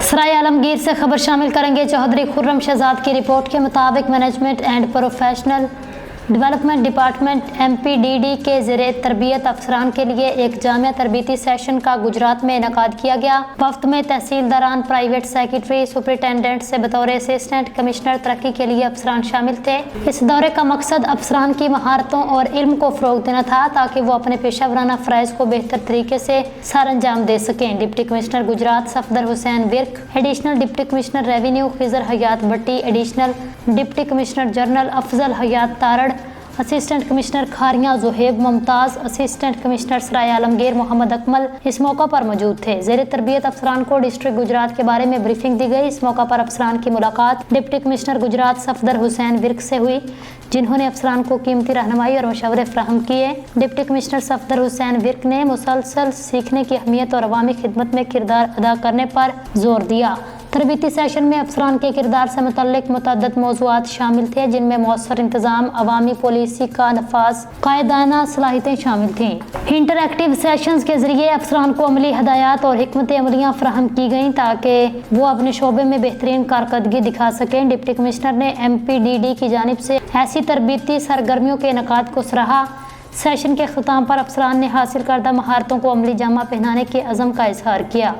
सराय आलमगीर से खबर शामिल करेंगे। चौधरी खुर्रम शहजाद की रिपोर्ट के मुताबिक management and professional development department MPDD के ज़रिए तरबियत अफसरान के लिए एक जामिया तरबीती सेशन का गुजरात में इनेकाद किया गया। वफ्त में तहसीलदारान, प्राइवेट सेक्रेटरी, सुपरिटेंडेंट से बतौर असिस्टेंट कमिश्नर तरक्की के लिए अफसरान शामिल थे। इस दौरे का मकसद अफसरान की महारतों और इल्म को फ़रोग़ देना था ताकि वो अपने पेशा वराना फ़राइज़ को बेहतर तरीके से सर अंजाम दे सकें। Deputy commissioner Gujrat Safdar Hussain Virk, additional deputy commissioner revenue Khizar Hayat Bhatti, additional deputy commissioner general Afzal Hayat Tarar, assistant commissioner Kharian Zohaib Mumtaz, assistant commissioner Sarai Alamgir Muhammad Akmal इस मौका पर मौजूद थे। ज़ेरे तरबियत अफसरान को डिस्ट्रिक्ट गुजरात के बारे में ब्रीफिंग दी गई। इस मौका पर अफसरान की मुलाकात डिप्टी कमिश्नर गुजरात सफदर हुसैन विर्क से हुई, जिन्होंने अफसरान को कीमती रहनुमाई और मशवरे फराहम किए। डिप्टी कमिश्नर सफदर हुसैन विर्क ने मुसलसल सीखने की अहमियत और अवामी खिदमत में किरदार अदा करने पर जोर दिया। तरबीती सेशन में अफसरान के किरदार से मुतल्लिक मुतअद्दिद मौज़ूआत शामिल थे, जिनमें मौसर इंतज़ाम, अवामी पॉलिसी का नफाज, कायदाना सलाहियतें शामिल थीं। इंटरएक्टिव सेशंस के जरिए अफसरान को अमली हदायत और हिकमत अमलियाँ फराहम की गईं ताकि वो अपने शोबे में बेहतरीन कारकर्दगी दिखा सकें। डिप्टी कमिश्नर ने MPDD की जानिब से ऐसी तरबीती सरगर्मियों के इनेकाद को सराहा। सेशन के अख्ताम पर अफसरान ने हासिल करदा महारतों को अमली जामा पहनाने के अज़म का इजहार किया।